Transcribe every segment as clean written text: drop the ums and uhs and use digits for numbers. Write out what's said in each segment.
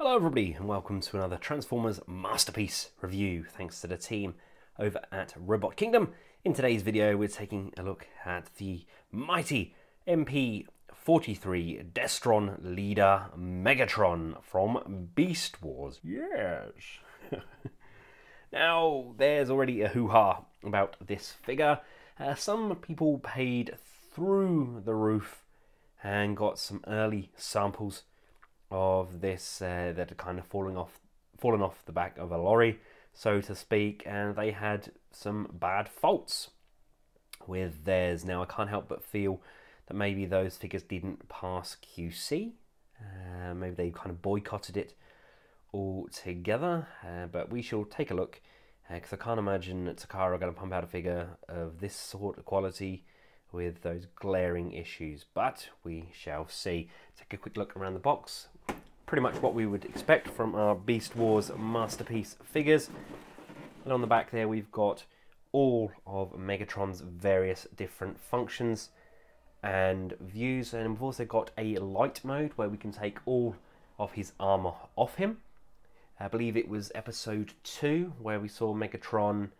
Hello everybody and welcome to another Transformers Masterpiece review thanks to the team over at Robot Kingdom. In today's video we're taking a look at the mighty MP-43 Destron leader Megatron from Beast Wars. Yes! Now there's already a hoo-ha about this figure. Some people paid through the roof and got some early samples of this that are kind of fallen off the back of a lorry, so to speak, and they had some bad faults with theirs. Now I can't help but feel that maybe those figures didn't pass QC. Maybe they kind of boycotted it altogether, but we shall take a look because I can't imagine that Takara are going to pump out a figure of this sort of quality with those glaring issues, but we shall see. Take a quick look around the box. Pretty much what we would expect from our Beast Wars Masterpiece figures. And on the back there we've got all of Megatron's various different functions and views, and we've also got a light mode where we can take all of his armor off him. I believe it was episode 2 where we saw Megatron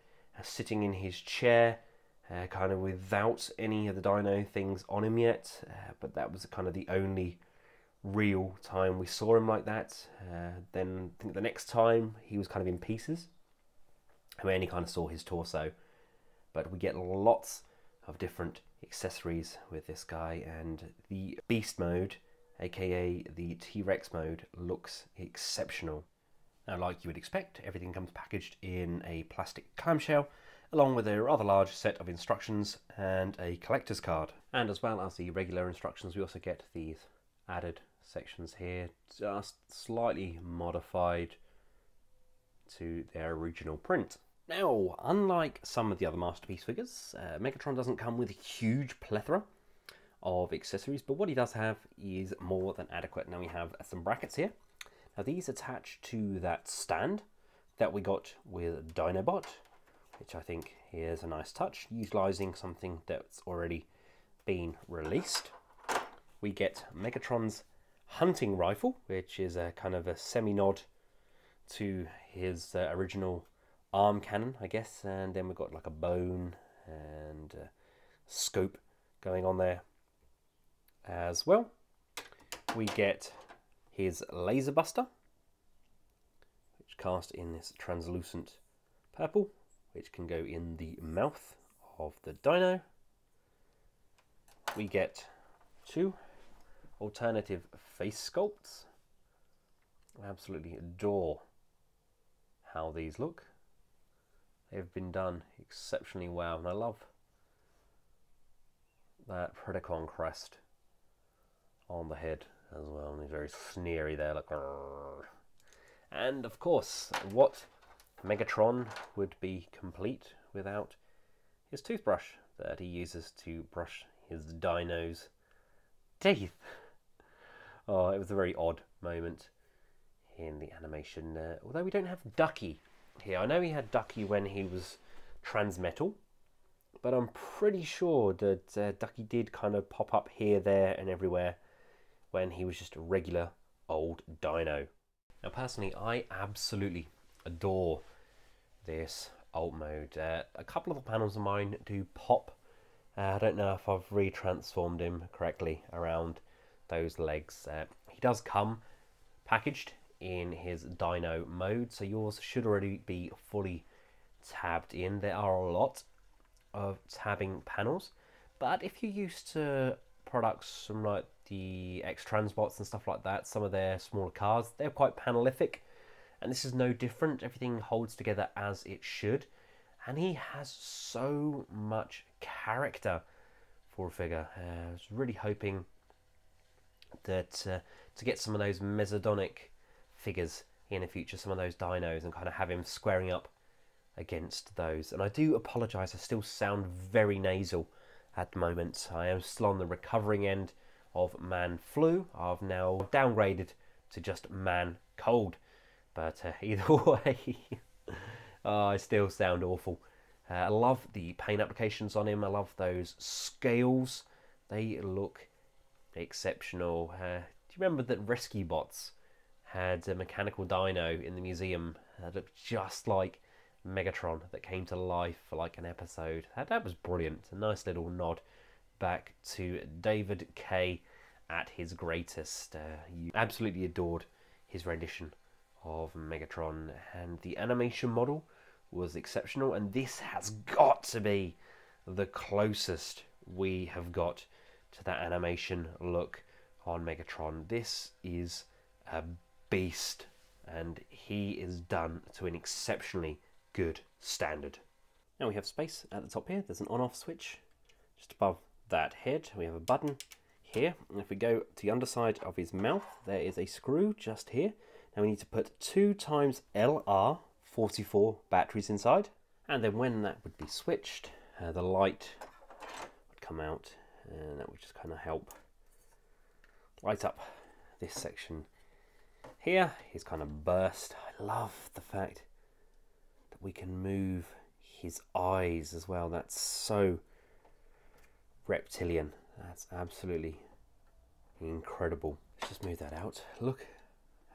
sitting in his chair, kind of without any of the dino things on him yet, but that was kind of the only real time we saw him like that. Then I think the next time he was kind of in pieces, and we only kind of saw his torso, but we get lots of different accessories with this guy, and the beast mode, aka the T-Rex mode, looks exceptional. Now, like you would expect, everything comes packaged in a plastic clamshell along with a rather large set of instructions and a collector's card. And as well as the regular instructions, we also get these added sections here, just slightly modified to their original print. Now, unlike some of the other Masterpiece figures, Megatron doesn't come with a huge plethora of accessories, but what he does have is more than adequate. Now we have some brackets here. Now these attach to that stand that we got with Dinobot, which I think is a nice touch, utilising something that's already been released. We get Megatron's hunting rifle, which is a kind of a semi-nod to his original arm cannon, I guess, and then we've got like a bone and a scope going on there as well. We get his laser buster, which cast in this translucent purple, which can go in the mouth of the dino. We get 2 alternative face sculpts. I absolutely adore how these look. They've been done exceptionally well, and I love that Predacon crest on the head as well, and he's very sneery there, like grrr. And of course, what Megatron would be complete without his toothbrush that he uses to brush his dino's teeth. Oh, it was a very odd moment in the animation, although we don't have Ducky here. I know he had Ducky when he was Transmetal, but I'm pretty sure that Ducky did kind of pop up here, there and everywhere when he was just a regular old dino. Now personally, I absolutely adore this alt mode. A couple of the panels of mine do pop. I don't know if I've retransformed him correctly around those legs. He does come packaged in his dino mode, so yours should already be fully tabbed in. There are a lot of tabbing panels, but if you're used to products from like the X-Transbots and stuff like that, some of their smaller cars, they're quite panelific, and this is no different. Everything holds together as it should, and he has so much character for a figure. I was really hoping that to get some of those Mesodonic figures in the future, some of those dinos, and kind of have him squaring up against those. And I do apologise, I still sound very nasal at the moment. I am still on the recovering end of man flu. I've now downgraded to just man cold, but either way, I still sound awful. I love the paint applications on him. I love those scales. They look exceptional. Do you remember that Rescue Bots had a mechanical dino in the museum that looked just like Megatron that came to life for like an episode. That was brilliant. A nice little nod back to David Kay at his greatest. You absolutely adored his rendition of Megatron, and the animation model was exceptional, and this has got to be the closest we have got to that animation look on Megatron. This is a beast, and he is done to an exceptionally good standard. Now we have space at the top here. There's an on-off switch just above that head. We have a button here, and if we go to the underside of his mouth, there is a screw just here. Now we need to put 2 times LR44 batteries inside, and then when that would be switched, the light would come out, and that would just kind of help light up this section here. He's kind of burst. I love the fact that we can move his eyes as well. That's so reptilian. That's absolutely incredible. Let's just move that out. Look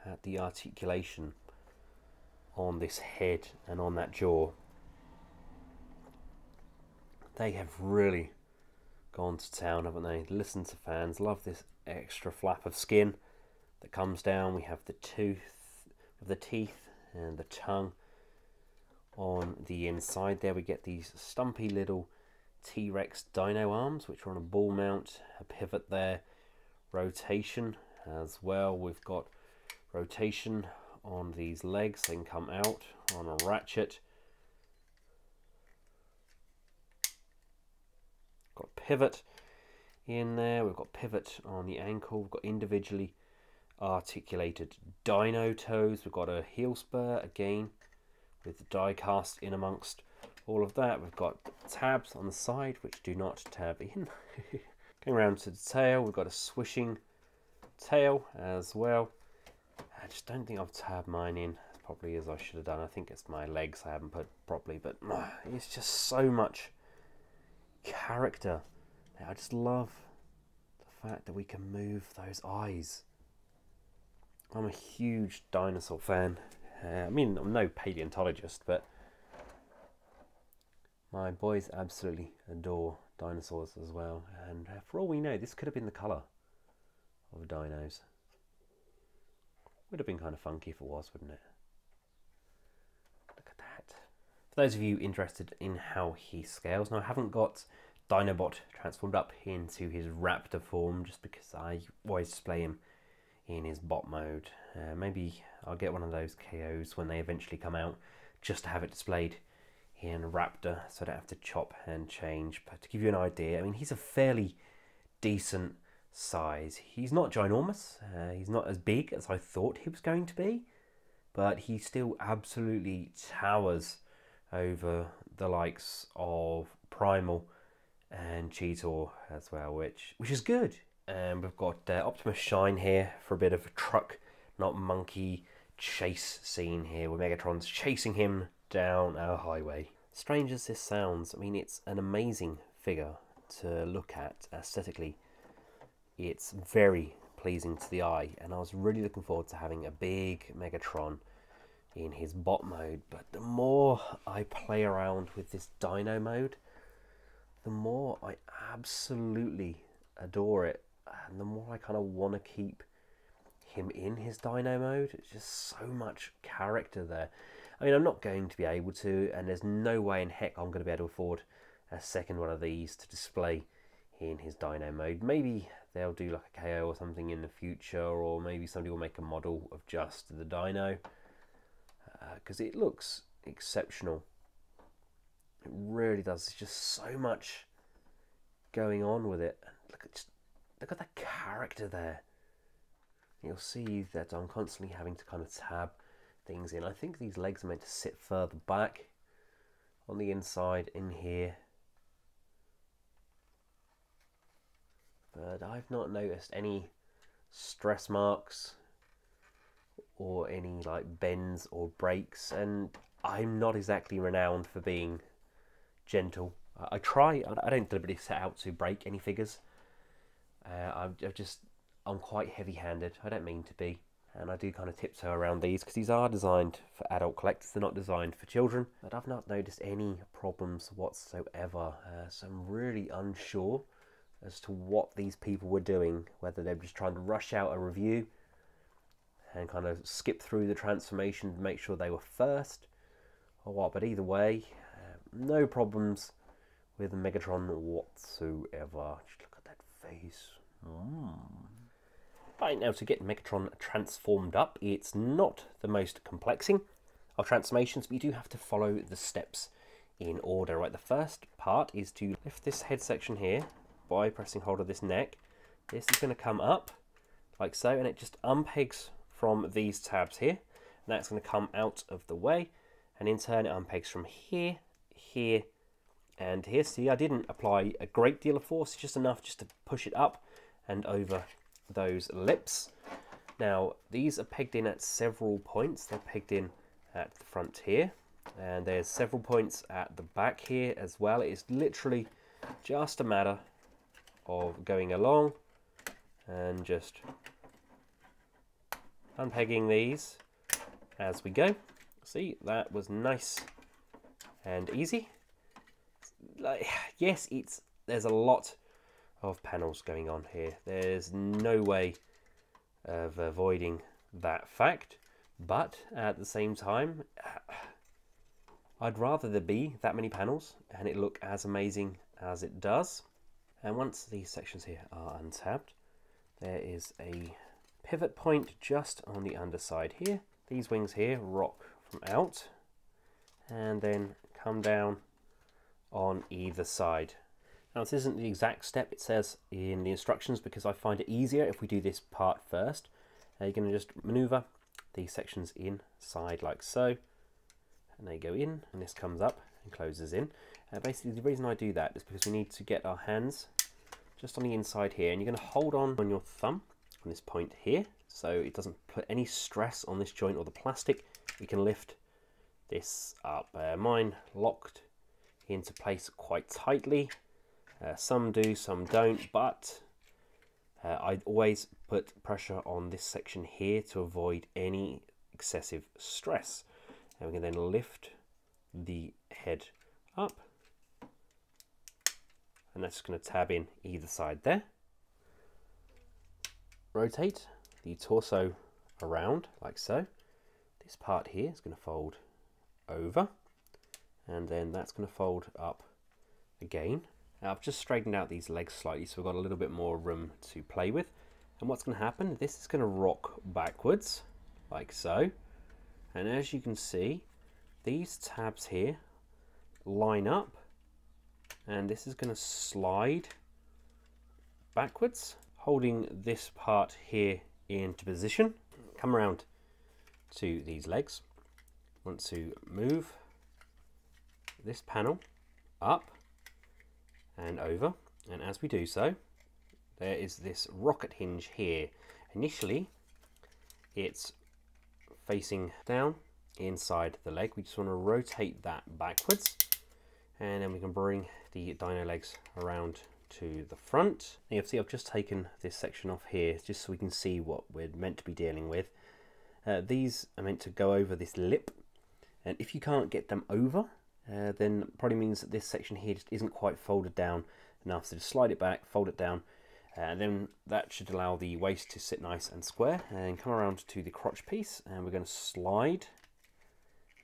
at the articulation on this head and on that jaw. They have really gone to town, haven't they? Listen to fans. Love this extra flap of skin that comes down. We have the teeth and the tongue on the inside there. We get these stumpy little T-Rex dino arms, which are on a ball mount, a pivot there, rotation as well. We've got rotation on these legs. They can come out on a ratchet. Got pivot in there. We've got pivot on the ankle. We've got individually articulated dino toes. We've got a heel spur again with the die cast in amongst all of that. We've got tabs on the side which do not tab in. Going around to the tail, we've got a swishing tail as well. I just don't think I've tabbed mine in as properly as I should have done. I think it's my legs I haven't put properly, but it's just so much character. I just love the fact that we can move those eyes. I'm a huge dinosaur fan. I mean, I'm no paleontologist, but my boys absolutely adore dinosaurs as well. And for all we know, this could have been the colour of dinos. Would have been kind of funky if it was, wouldn't it? Look at that. For those of you interested in how he scales, now I haven't got Dinobot transformed up into his raptor form just because I always display him in his bot mode. Maybe I'll get one of those KOs when they eventually come out just to have it displayed in raptor so I don't have to chop and change. But to give you an idea, I mean, he's a fairly decent size. He's not ginormous. He's not as big as I thought he was going to be, but he still absolutely towers over the likes of Primal and Cheetor as well, which is good. And we've got Optimus Shine here for a bit of a truck, not monkey chase scene here where Megatron's chasing him down a highway. Strange as this sounds, I mean, it's an amazing figure to look at aesthetically. It's very pleasing to the eye, and I was really looking forward to having a big Megatron in his bot mode. But the more I play around with this dino mode, the more I absolutely adore it, and the more I kind of want to keep him in his dino mode. It's just so much character there. I mean, I'm not going to be able to, and there's no way in heck I'm going to be able to afford a second one of these to display in his dino mode. Maybe they'll do like a KO or something in the future, or maybe somebody will make a model of just the dino, because it looks exceptional. It really does. There's just so much going on with it. Look at that character there. You'll see that I'm constantly having to kind of tab things in. I think these legs are meant to sit further back on the inside in here, but I've not noticed any stress marks or any like bends or breaks, and I'm not exactly renowned for being gentle. I try. I don't deliberately set out to break any figures. I'm quite heavy-handed. I don't mean to be. And I do kind of tiptoe around these because these are designed for adult collectors. They're not designed for children. But I've not noticed any problems whatsoever. So I'm really unsure as to what these people were doing. Whether they're just trying to rush out a review and kind of skip through the transformation to make sure they were first or what. But either way, no problems with Megatron whatsoever. Just look at that face. Right, now to get Megatron transformed up, it's not the most complexing of transformations, but you do have to follow the steps in order. Right, the first part is to lift this head section here by pressing hold of this neck. This is going to come up like so, and it just unpegs from these tabs here, and that's going to come out of the way, and in turn it unpegs from here, here, and here. See, I didn't apply a great deal of force, just enough just to push it up and over those lips. Now these are pegged in at several points. They're pegged in at the front here, and there's several points at the back here as well. It is literally just a matter of going along and just unpegging these as we go. See, that was nice and easy. Like, yes, there's a lot of panels going on here. There's no way of avoiding that fact, but at the same time, I'd rather there be that many panels and it look as amazing as it does. And once these sections here are untabbed, there is a pivot point just on the underside here. These wings here rock from out and then come down on either side. Now this isn't the exact step it says in the instructions because I find it easier if we do this part first. You're going to just maneuver these sections inside like so, and they go in, and this comes up and closes in. Basically the reason I do that is because we need to get our hands just on the inside here, and you're going to hold on your thumb on this point here so it doesn't put any stress on this joint or the plastic. We can lift this up. Mine locked into place quite tightly. Some do, some don't, but I always put pressure on this section here to avoid any excessive stress. And we can then lift the head up, and that's going to tab in either side there. Rotate the torso around like so. This part here is going to fold over, and then that's going to fold up again. Now I've just straightened out these legs slightly so we've got a little bit more room to play with. And what's going to happen, this is going to rock backwards like so. And as you can see, these tabs here line up, and this is going to slide backwards, holding this part here into position. Come around to these legs. Want to move this panel up and over, and as we do so, there is this rocket hinge here. Initially it's facing down inside the leg. We just want to rotate that backwards, and then we can bring the dino legs around to the front. And you'll see I've just taken this section off here just so we can see what we're meant to be dealing with. These are meant to go over this lip, and if you can't get them over, then probably means that this section here just isn't quite folded down enough. So just slide it back, fold it down, and then that should allow the waist to sit nice and square. And come around to the crotch piece, and we're going to slide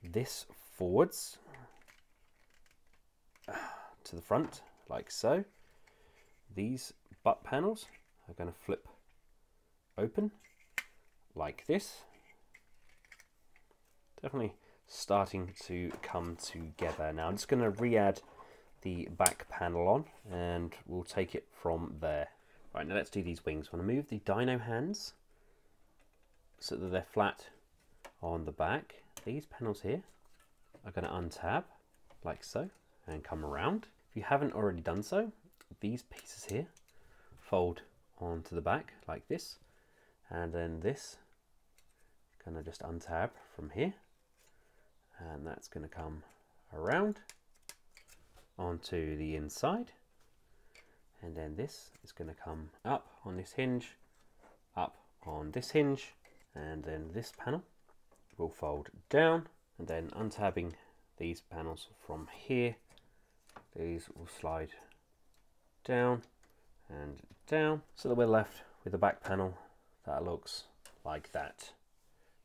this forwards to the front like so. These butt panels are going to flip open like this. Definitely starting to come together now. I'm just going to re-add the back panel on and we'll take it from there. Right, now let's do these wings. I'm going to move the dino hands so that they're flat on the back. These panels here are going to untab like so and come around. If you haven't already done so, these pieces here fold onto the back like this, and then this kind of just untab from here, and that's going to come around onto the inside, and then this is going to come up on this hinge, up on this hinge, and then this panel will fold down, and then untabbing these panels from here, these will slide down and down, so that we're left with a back panel that looks like that.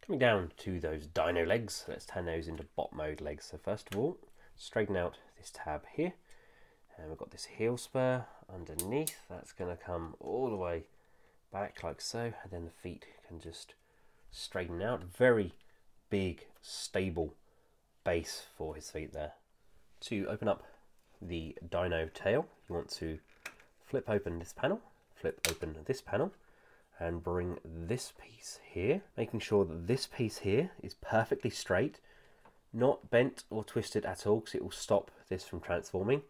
Coming down to those dino legs, let's turn those into bot mode legs. So first of all, straighten out this tab here, and we've got this heel spur underneath. That's going to come all the way back like so, and then the feet can just straighten out. Very big, stable base for his feet there. To open up the Dino Tail, you want to flip open this panel, flip open this panel, and bring this piece here, making sure that this piece here is perfectly straight, not bent or twisted at all, because it will stop this from transforming.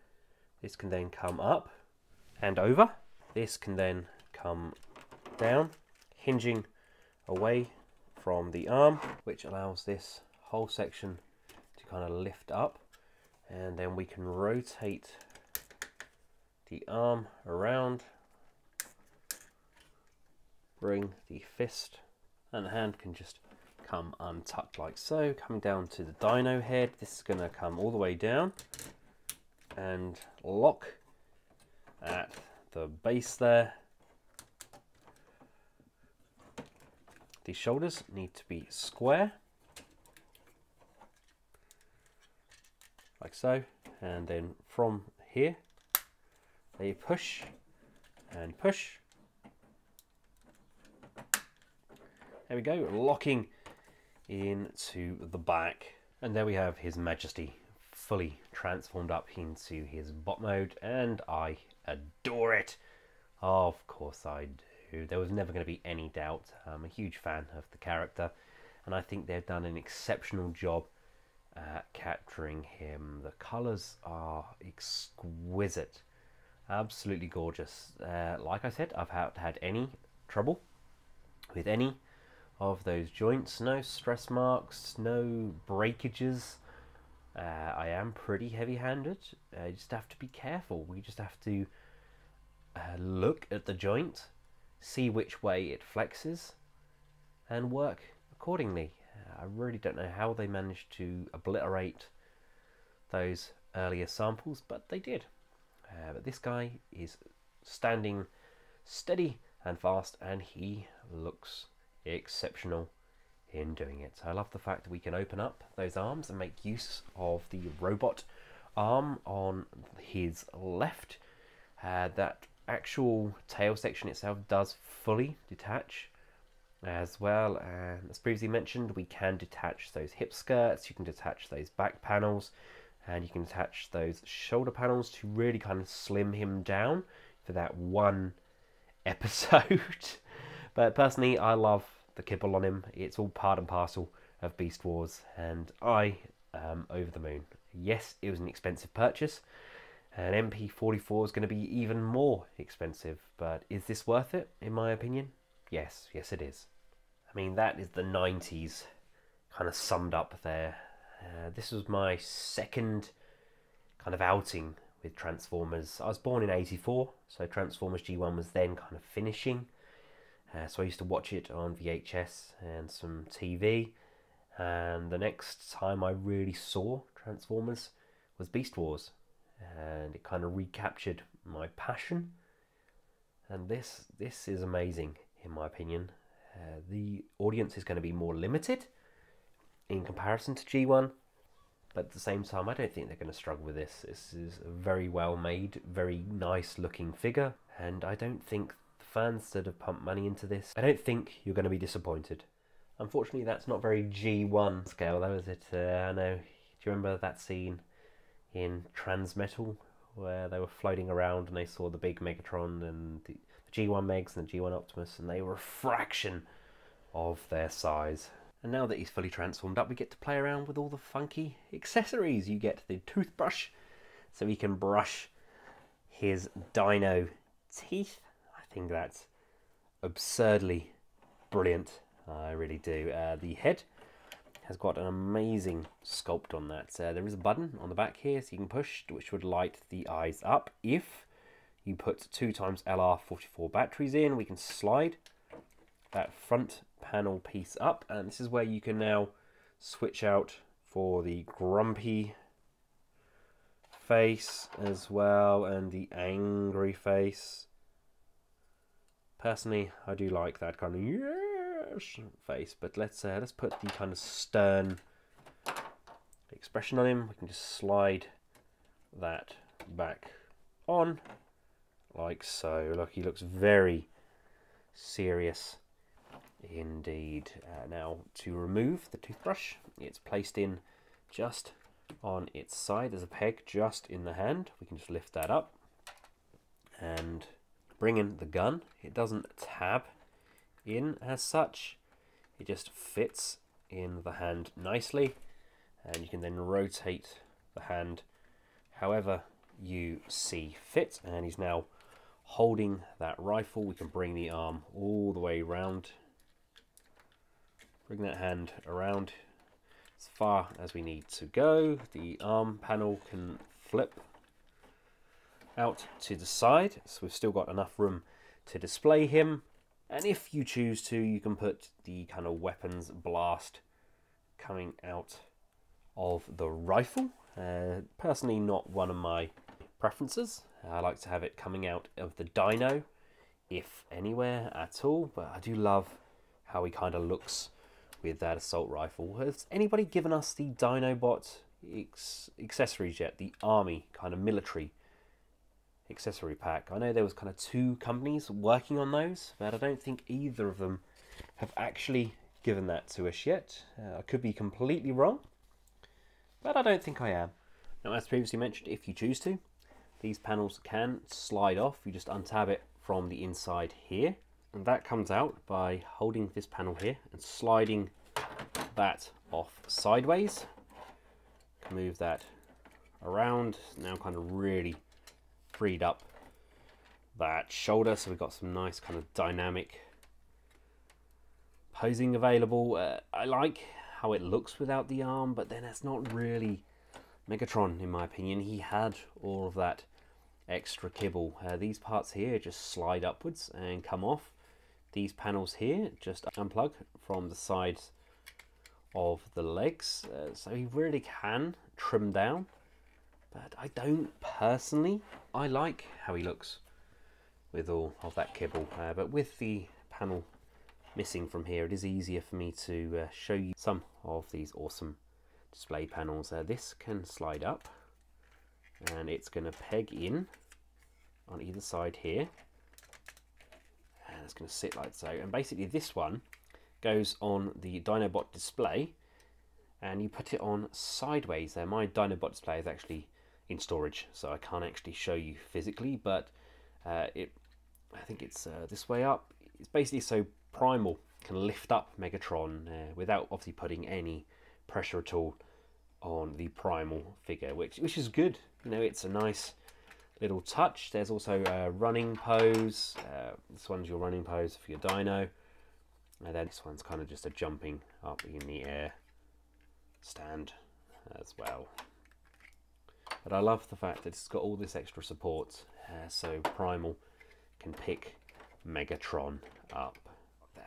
This can then come up and over. This can then come down, hinging away from the arm, which allows this whole section to kind of lift up, and then we can rotate the arm around, bring the fist, and the hand can just come untucked like so. Coming down to the dino head, this is going to come all the way down and lock at the base there. The shoulders need to be square, like so, and then from here they push and push. There we go, locking into the back, and there we have His Majesty fully transformed up into his bot mode, and I adore it. Of course I do. There was never going to be any doubt. I'm a huge fan of the character, and I think they've done an exceptional job at capturing him. The colours are exquisite, absolutely gorgeous. Like I said, I've had any trouble with any of those joints. No stress marks, no breakages. I am pretty heavy-handed. You just have to be careful. We just have to look at the joint, see which way it flexes, and work accordingly. I really don't know how they managed to obliterate those earlier samples, but they did. But this guy is standing steady and fast, and he looks exceptional in doing it. So I love the fact that we can open up those arms and make use of the robot arm on his left. That actual tail section itself does fully detach as well, and as previously mentioned, we can detach those hip skirts, you can detach those back panels, and you can attach those shoulder panels to really kind of slim him down for that one episode. But personally, I love the kibble on him. It's all part and parcel of Beast Wars, and I am over the moon. Yes, it was an expensive purchase, and MP-44 is going to be even more expensive, but is this worth it, in my opinion? Yes, yes it is. I mean, that is the 90s kind of summed up there. This was my second kind of outing with Transformers. I was born in '84, so Transformers G1 was then kind of finishing. So I used to watch it on VHS and some TV. And the next time I really saw Transformers was Beast Wars. And it kind of recaptured my passion. And this is amazing, in my opinion. The audience is going to be more limited in comparison to G1. But at the same time, I don't think they're going to struggle with this. This is a very well made, very nice looking figure. And I don't think fans that have pumped money into this, I don't think you're going to be disappointed. Unfortunately, that's not very G1 scale, though, is it? I know. Do you remember that scene in Transmetal where they were floating around and they saw the big Megatron and the G1 Megs and the G1 Optimus, and they were a fraction of their size. And now that he's fully transformed up, we get to play around with all the funky accessories. You get the toothbrush, so he can brush his dino teeth. I think that's absurdly brilliant. I really do. The head has got an amazing sculpt on that. There is a button on the back here, so you can push, which would light the eyes up. If you put 2x LR44 batteries in, we can slide that front panel piece up, and this is where you can now switch out for the grumpy face as well, and the angry face. Personally, I do like that kind of yes face, but let's put the kind of stern expression on him. We can just slide that back on like so. Look, he looks very serious indeed. Now to remove the toothbrush, it's placed in just on its side. There's a peg just in the hand. We can just lift that up and bring in the gun. It doesn't tab in as such, it just fits in the hand nicely, and you can then rotate the hand however you see fit. And he's now holding that rifle. We can bring the arm all the way around, bring that hand around as far as we need to go. The arm panel can flip out to the side, so we've still got enough room to display him. And if you choose to, you can put the kind of weapons blast coming out of the rifle. Personally, not one of my preferences. I like to have it coming out of the Dino, if anywhere at all, but I do love how he kind of looks with that assault rifle. Has anybody given us the Dinobot accessories yet? The army kind of military accessory pack. I know there was kind of 2 companies working on those, but I don't think either of them have actually given that to us yet. I could be completely wrong, but I don't think I am. Now, as previously mentioned, if you choose to, these panels can slide off. You just untab it from the inside here, and that comes out by holding this panel here and sliding that off sideways. Move that around. Now kind of really freed up that shoulder, so we've got some nice kind of dynamic posing available. I like how it looks without the arm, but then it's not really Megatron in my opinion. He had all of that extra kibble. These parts here just slide upwards and come off. These panels here just unplug from the sides of the legs, so he really can trim down, but I don't personally. I like how he looks with all of that kibble, but with the panel missing from here, it is easier for me to show you some of these awesome display panels. This can slide up, and it's going to peg in on either side here, and it's going to sit like so. And basically this one goes on the Dinobot display, and you put it on sideways. My Dinobot display is actually in storage, so I can't actually show you physically, but I think it's this way up. It's basically so Primal can lift up Megatron without obviously putting any pressure at all on the Primal figure, which is good. You know, it's a nice little touch. There's also a running pose. This one's your running pose for your Dino, and then this one's kind of just a jumping up in the air stand as well. But I love the fact that it's got all this extra support, so Primal can pick Megatron up.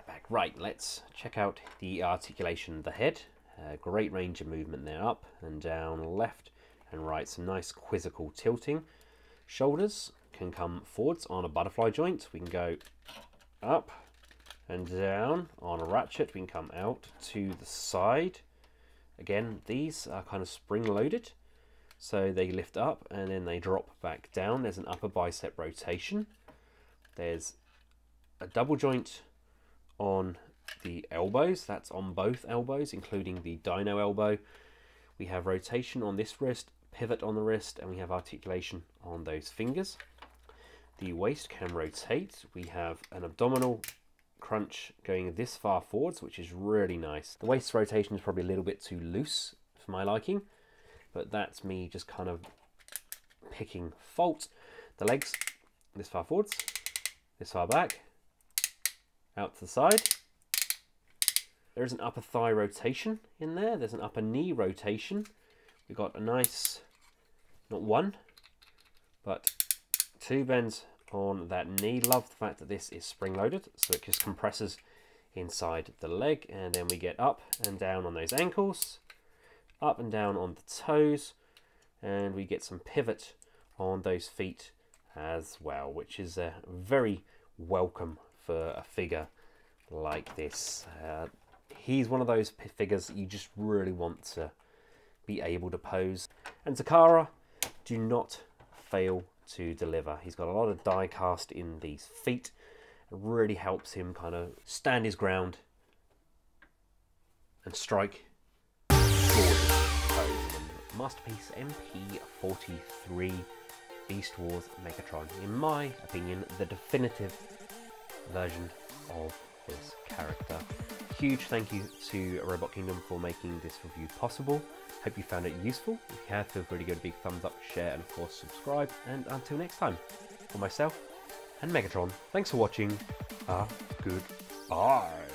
Back. Right, let's check out the articulation of the head. Great range of movement there, up and down, left and right, some nice quizzical tilting. Shoulders can come forwards on a butterfly joint. We can go up and down on a ratchet. We can come out to the side. Again, these are kind of spring-loaded, so they lift up and then they drop back down. There's an upper bicep rotation. There's a double joint on the elbows. That's on both elbows, including the Dino elbow. We have rotation on this wrist, pivot on the wrist, and we have articulation on those fingers. The waist can rotate. We have an abdominal crunch going this far forwards, which is really nice. The waist rotation is probably a little bit too loose for my liking, but that's me just kind of picking fault. The legs this far forwards, this far back, out to the side. There's an upper thigh rotation in there. There's an upper knee rotation. We've got a nice, not one, but 2 bends on that knee. Love the fact that this is spring-loaded, so it just compresses inside the leg, and then we get up and down on those ankles, up and down on the toes, and we get some pivot on those feet as well, which is very welcome for a figure like this. He's one of those figures that you just really want to be able to pose, and Takara do not fail to deliver. He's got a lot of die cast in these feet. It really helps him kind of stand his ground and strike gorgeous pose. Masterpiece MP-43 Beast Wars Megatron. In my opinion, the definitive version of this character. Huge thank you to Robot Kingdom for making this review possible. Hope you found it useful. If you have, feel free to give it a big thumbs up, share, and of course subscribe. And until next time, for myself and Megatron, thanks for watching. Goodbye.